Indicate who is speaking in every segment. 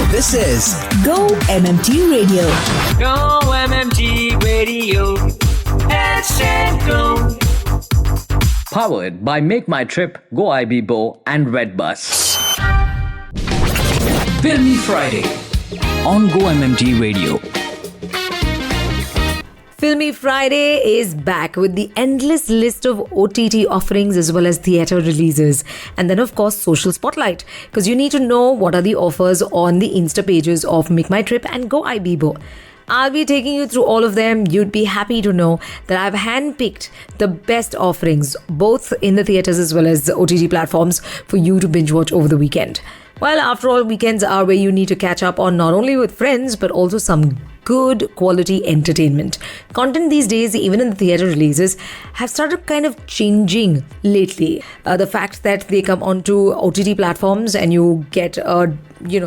Speaker 1: This is Go-MMT Radio.
Speaker 2: Go-MMT Radio. Hashtag Go.
Speaker 3: Powered by Make My Trip, Go-IBBO and Redbus. Filmy Friday on Go-MMT Radio.
Speaker 4: Filmy Friday is back with the endless list of OTT offerings as well as theatre releases. And then, of course, social spotlight. Because you need to know what are the offers on the Insta pages of Make My Trip and Go-IBBO. I'll be taking you through all of them. You'd be happy to know that I've handpicked the best offerings, both in the theatres as well as the OTT platforms, for you to binge watch over the weekend. Well, after all, weekends are where you need to catch up on not only with friends, but also some good quality entertainment. Content these days, even in the theatre releases, have started kind of changing lately. The fact that they come onto OTT platforms and you get a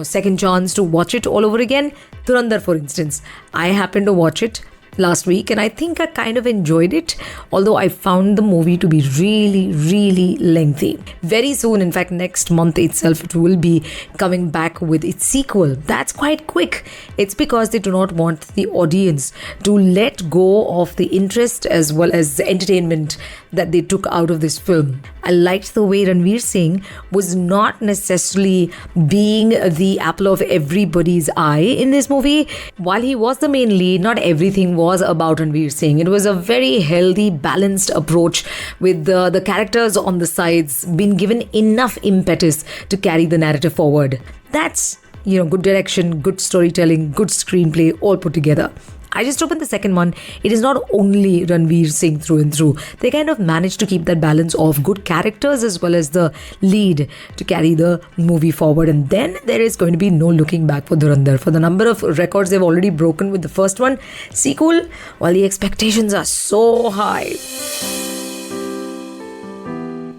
Speaker 4: second chance to watch it all over again. Dhurandhar, for instance. I happened to watch it last week and I think I kind of enjoyed it, although I found the movie to be really, really lengthy. Very soon, in fact next month itself, it will be coming back with its sequel. That's quite quick. It's because they do not want the audience to let go of the interest as well as the entertainment that they took out of this film. I liked the way Ranveer Singh was not necessarily being the apple of everybody's eye in this movie. While he was the main lead, not everything was about Ranveer Singh. It was a very healthy, balanced approach with the characters on the sides being given enough impetus to carry the narrative forward. That's, good direction, good storytelling, good screenplay, all put together. I just opened the second one. It is not only Ranveer Singh through and through. They kind of managed to keep that balance of good characters as well as the lead to carry the movie forward. And then there is going to be no looking back for Dhurandhar. For the number of records they've already broken with the first one, sequel, while the expectations are so high.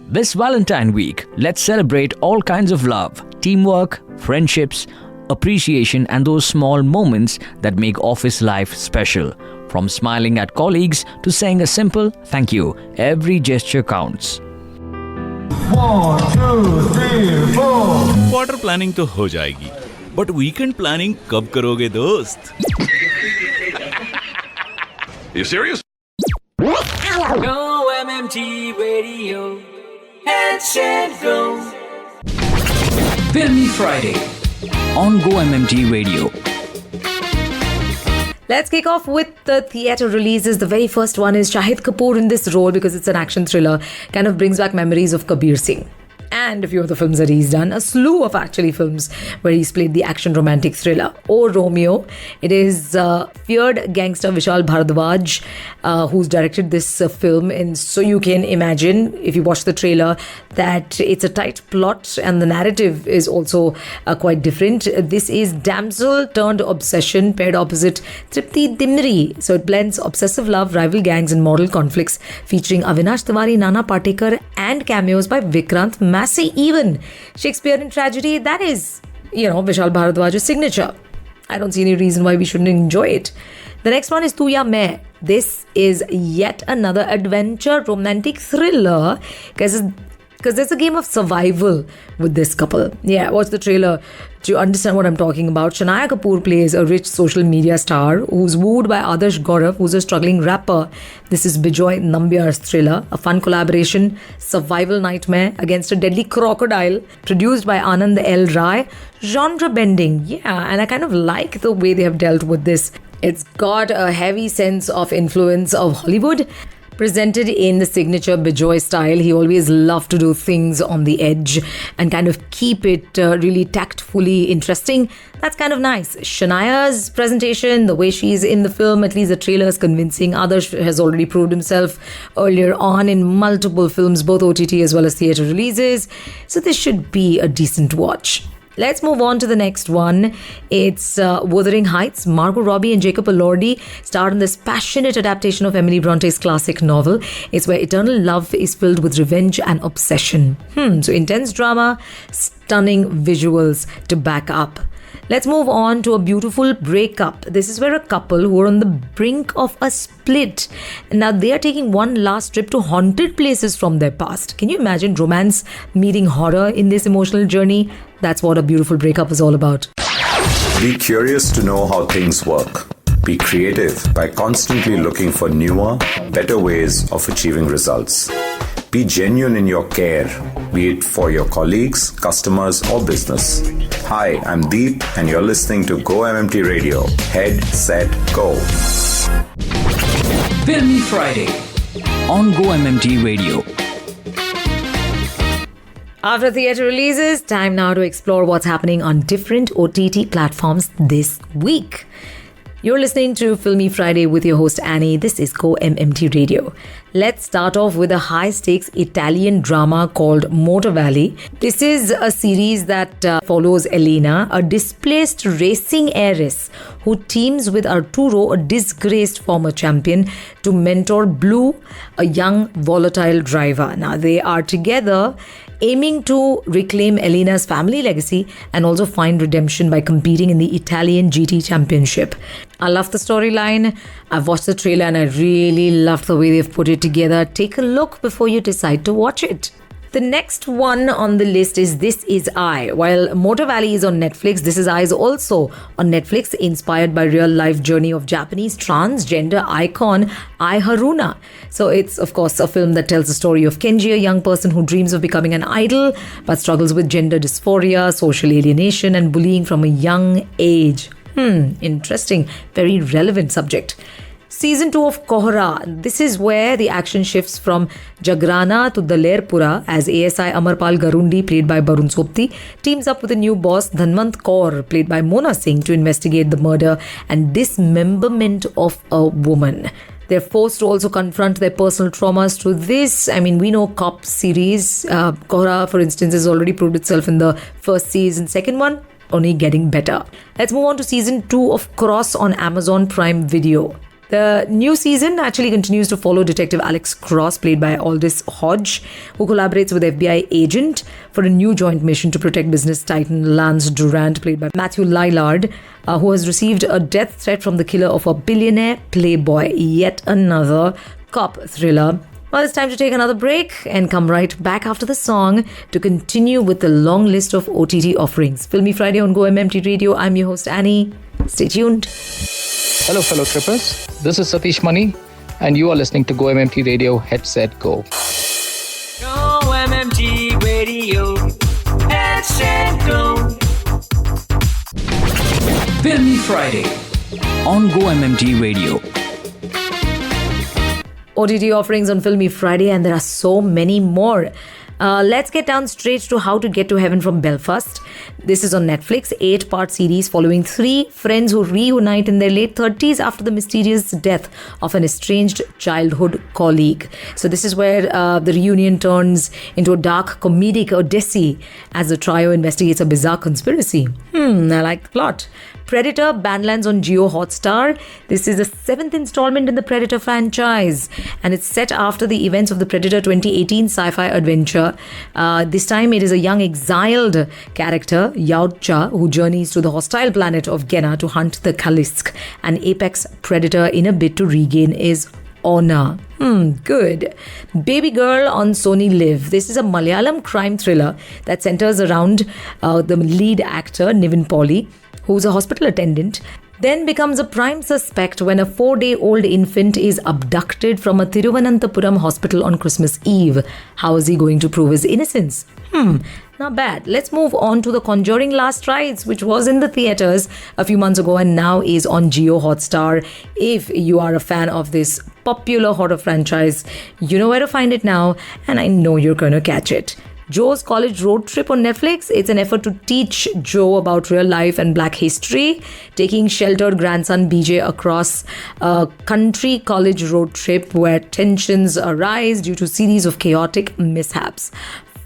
Speaker 3: This Valentine week, let's celebrate all kinds of love, teamwork, friendships, appreciation and those small moments that make office life special. From smiling at colleagues to saying a simple thank you, every gesture counts.
Speaker 5: 1, 2, 3, 4
Speaker 6: quarter planning तो हो जाएगी, but weekend planning कब करोगे दोस्त?
Speaker 7: You serious?
Speaker 2: Go-MMT Radio. Hashtag Go.
Speaker 3: Filmy Friday on Go-MMT Radio.
Speaker 4: Let's kick off with the theatre releases. The very first one is Shahid Kapoor in this role because it's an action thriller. Kind of brings back memories of Kabir Singh. And a few of the films that he's done. A slew of actually films where he's played the action romantic thriller. Oh Romeo. It is feared gangster Vishal Bharadwaj who's directed this film. And so you can imagine, if you watch the trailer, that it's a tight plot and the narrative is also quite different. This is damsel turned obsession paired opposite Tripti Dimri. So it blends obsessive love, rival gangs and moral conflicts, featuring Avinash Tiwari, Nana Patekar and cameos by Vikrant Massey. Even Shakespearean tragedy, that is, Vishal Bharadwaj's signature. I don't see any reason why we shouldn't enjoy it. The next one is Tu Ya Main. This is yet another adventure romantic thriller because there's a game of survival with this couple. Yeah, watch the trailer to understand what I'm talking about. Shania Kapoor plays a rich social media star who's wooed by Adarsh Gaurav, who's a struggling rapper. This is Bijoy Nambiar's thriller, a fun collaboration, survival nightmare against a deadly crocodile, produced by Anand L. Rai. Genre bending, yeah, and I kind of like the way they have dealt with this. It's got a heavy sense of influence of Hollywood, presented in the signature Bijoy style. He always loved to do things on the edge and kind of keep it really tactfully interesting. That's kind of nice. Shania's presentation, the way she's in the film, at least the trailer is convincing. Adarsh has already proved himself earlier on in multiple films, both OTT as well as theatre releases. So this should be a decent watch. Let's move on to the next one. It's Wuthering Heights. Margot Robbie and Jacob Elordi star in this passionate adaptation of Emily Bronte's classic novel. It's where eternal love is filled with revenge and obsession. So intense drama, stunning visuals to back up. Let's move on to a beautiful breakup. This is where a couple who are on the brink of a split, and now they are taking one last trip to haunted places from their past. Can you imagine romance meeting horror in this emotional journey? That's what a beautiful breakup is all about.
Speaker 7: Be curious to know how things work. Be creative by constantly looking for newer, better ways of achieving results. Be genuine in your care, be it for your colleagues, customers, or business. Hi, I'm Deep, and you're listening to GO-MMT Radio. Head, set, go.
Speaker 3: Filmy Friday on GO-MMT Radio.
Speaker 4: After theatre releases, time now to explore what's happening on different OTT platforms this week. You're listening to Filmy Friday with your host Annie. This is GO-MMT Radio. Let's start off with a high-stakes Italian drama called Motor Valley. This is a series that follows Elena, a displaced racing heiress who teams with Arturo, a disgraced former champion, to mentor Blue, a young volatile driver. Now, they are together aiming to reclaim Elena's family legacy and also find redemption by competing in the Italian GT Championship. I love the storyline. I've watched the trailer and I really love the way they've put it together. Take a look before you decide to watch it. The next one on the list is This Is I. While Motor Valley is on Netflix, This Is I is also on Netflix, inspired by real-life journey of Japanese transgender icon Ai Haruna. So it's, of course, a film that tells the story of Kenji, a young person who dreams of becoming an idol, but struggles with gender dysphoria, social alienation, and bullying from a young age. Interesting. Very relevant subject. Season 2 of Kohra. This is where the action shifts from Jagrana to Dalerpura as ASI Amarpal Garundi, played by Barun Sopti, teams up with a new boss, Dhanwant Kaur, played by Mona Singh, to investigate the murder and dismemberment of a woman. They're forced to also confront their personal traumas through this. I mean, we know cop series. Kohra, for instance, has already proved itself in the first season. Second one, only getting better. Let's move on to Season 2 of Cross on Amazon Prime Video. The new season actually continues to follow Detective Alex Cross, played by Aldous Hodge, who collaborates with FBI agent for a new joint mission to protect business titan Lance Durant, played by Matthew Lillard, who has received a death threat from the killer of a billionaire playboy. Yet another cop thriller. Well, it's time to take another break and come right back after the song to continue with the long list of OTT offerings. Filmy Friday on GO-MMT Radio. I'm your host Annie. Stay tuned.
Speaker 8: Hello, fellow trippers. This is Satish Mani, and you are listening to GO-MMT Radio. Headset Go.
Speaker 2: GO-MMT Radio. Headset Go.
Speaker 3: Filmy Friday on GO-MMT Radio.
Speaker 4: OTT offerings on Filmy Friday, and there are so many more. Let's get down straight to How to Get to Heaven from Belfast. This is on Netflix, 8-part series following 3 friends who reunite in their late 30s after the mysterious death of an estranged childhood colleague. So this is where the reunion turns into a dark comedic odyssey as the trio investigates a bizarre conspiracy. I like the plot. Predator Badlands on Geo Hotstar. This is the 7th installment in the Predator franchise, and it's set after the events of the Predator 2018 sci-fi adventure. This time it is a young exiled character, Yautja, who journeys to the hostile planet of Genna to hunt the Kalisk, an apex predator, in a bid to regain his honor. Good. Baby Girl on Sony Live. This is a Malayalam crime thriller that centers around the lead actor, Nivin Pauly, who's a hospital attendant, then becomes a prime suspect when a 4-day-old infant is abducted from a Thiruvananthapuram hospital on Christmas Eve. How is he going to prove his innocence? Not bad. Let's move on to The Conjuring Last Rites, which was in the theatres a few months ago and now is on Geo Hotstar. If you are a fan of this popular horror franchise, you know where to find it now, and I know you're going to catch it. Joe's College Road Trip on Netflix. It's an effort to teach Joe about real life and black history, taking sheltered grandson BJ across a country college road trip where tensions arise due to a series of chaotic mishaps.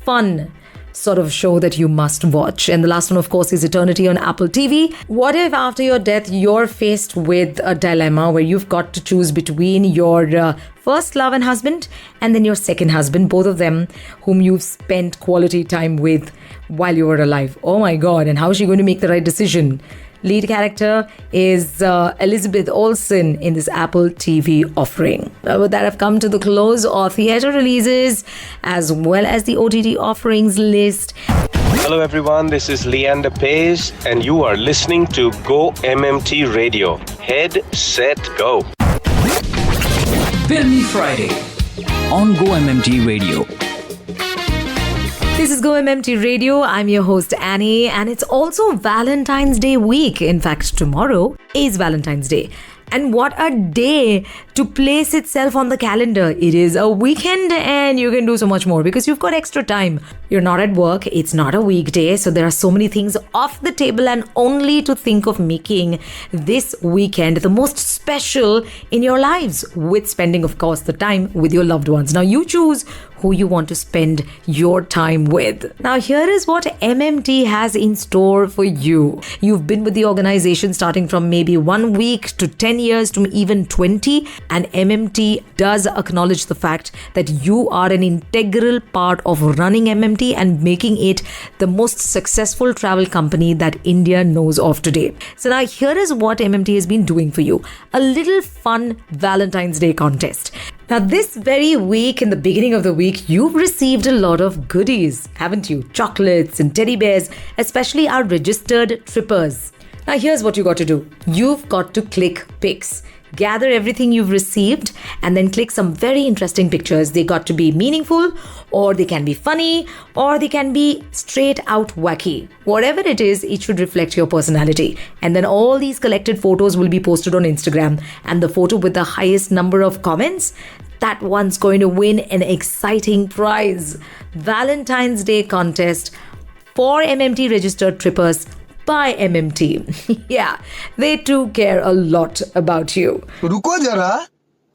Speaker 4: Fun sort of show that you must watch. And the last one, of course, is Eternity on Apple TV. What if after your death you're faced with a dilemma where you've got to choose between your first love and husband and then your second husband, both of them whom you've spent quality time with while you were alive? Oh my God, and how is she going to make the right decision? Lead character is Elizabeth Olsen in this Apple TV offering. With that, I've come to the close of theatre releases as well as the OTT offerings list.
Speaker 9: Hello everyone, this is Leander Pace and you are listening to GO-MMT Radio. Head, set, go.
Speaker 3: Filmy Friday on GO-MMT Radio.
Speaker 4: This is GO-MMT Radio. I'm your host Annie, and it's also Valentine's Day week. In fact, tomorrow is Valentine's Day. And what a day to place itself on the calendar. It is a weekend and you can do so much more because you've got extra time. You're not at work. It's not a weekday. So there are so many things off the table, and only to think of making this weekend the most special in your lives with spending, of course, the time with your loved ones. Now you choose who you want to spend your time with. Now here is what MMT has in store for you. You've been with the organization starting from maybe 1 week to 10 years to even 20, and MMT does acknowledge the fact that you are an integral part of running MMT and making it the most successful travel company that India knows of today. So now here is what MMT has been doing for you. A little fun Valentine's Day contest. Now this very week, in the beginning of the week, you've received a lot of goodies, haven't you? Chocolates and teddy bears, especially our registered trippers. Now here's what you got to do. You've got to click pics. Gather everything you've received and then click some very interesting pictures. They got to be meaningful, or they can be funny, or they can be straight out wacky. Whatever it is, it should reflect your personality. And then all these collected photos will be posted on Instagram, and the photo with the highest number of comments, that one's going to win an exciting prize. Valentine's Day contest for MMT registered trippers by MMT. Yeah, they too care a lot about you.
Speaker 5: रुको जरा,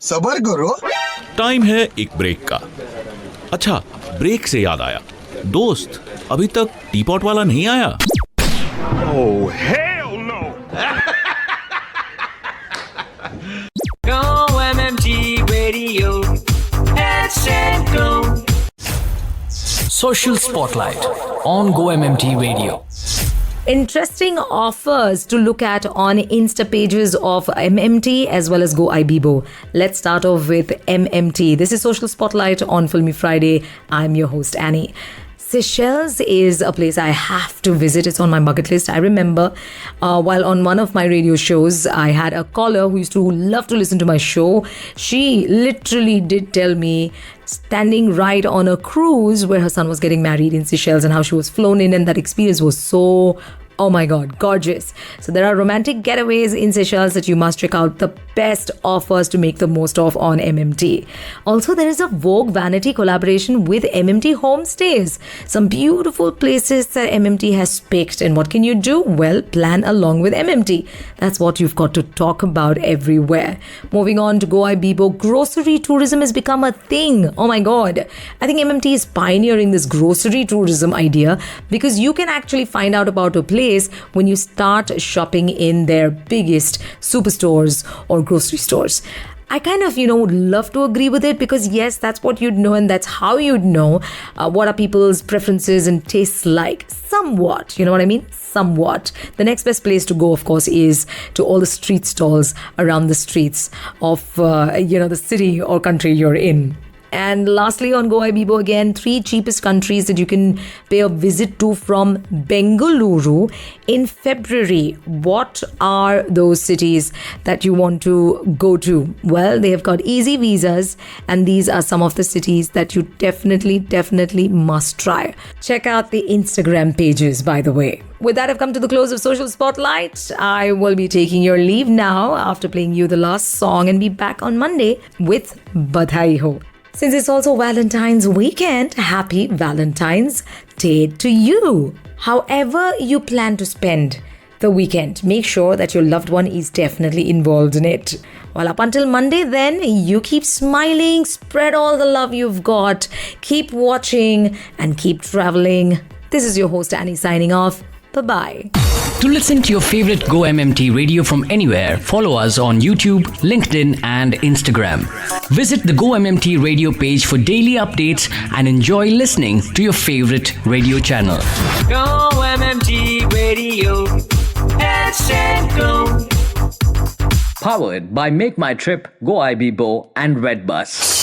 Speaker 5: सबर करो.
Speaker 6: Time है एक break का. अच्छा, break से याद आया, दोस्त अभी तक टीपॉट वाला नहीं आया.
Speaker 9: Oh, hell no!
Speaker 2: GO-MMT Radio. Head, set, go.
Speaker 3: Social Spotlight on GO-MMT Radio.
Speaker 4: Interesting offers to look at on Insta pages of MMT as well as Go Ibibo. Let's start off with MMT. This is Social Spotlight on Filmy Friday. I'm your host Annie. Seychelles is a place I have to visit. It's on my bucket list. I remember while on one of my radio shows, I had a caller who used to love to listen to my show. She literally did tell me, standing right on a cruise where her son was getting married in Seychelles, and how she was flown in, and that experience was so, oh my God, gorgeous. So there are romantic getaways in Seychelles that you must check out. The best offers to make the most of on MMT. Also, there is a Vogue Vanity collaboration with MMT Homestays. Some beautiful places that MMT has picked. And what can you do? Well, plan along with MMT. That's what you've got to talk about everywhere. Moving on to Go Ibibo, grocery tourism has become a thing. Oh my God. I think MMT is pioneering this grocery tourism idea, because you can actually find out about a place when you start shopping in their biggest superstores or grocery stores. I kind of, would love to agree with it, because yes, that's what you'd know, and that's how you'd know what are people's preferences and tastes like. Somewhat, you know what I mean? Somewhat. The next best place to go, of course, is to all the street stalls around the streets of, the city or country you're in. And lastly, on Go Ibibo again, 3 cheapest countries that you can pay a visit to from Bengaluru in February. What are those cities that you want to go to? Well, they have got easy visas, and these are some of the cities that you definitely must try. Check out the Instagram pages, by the way. With that, I've come to the close of Social Spotlight. I will be taking your leave now after playing you the last song, and be back on Monday with Badhai Ho. Since it's also Valentine's weekend, happy Valentine's Day to you. However you plan to spend the weekend, make sure that your loved one is definitely involved in it. Well, up until Monday then, you keep smiling, spread all the love you've got, keep watching and keep traveling. This is your host Annie signing off. Bye-bye.
Speaker 3: To listen to your favorite Go-MMT radio from anywhere, follow us on YouTube, LinkedIn and Instagram. Visit the Go-MMT radio page for daily updates and enjoy listening to your favorite radio channel.
Speaker 2: GO-MMT Radio. Head Set Go.
Speaker 3: Powered by Make My Trip, Go IB Bo and Red Bus.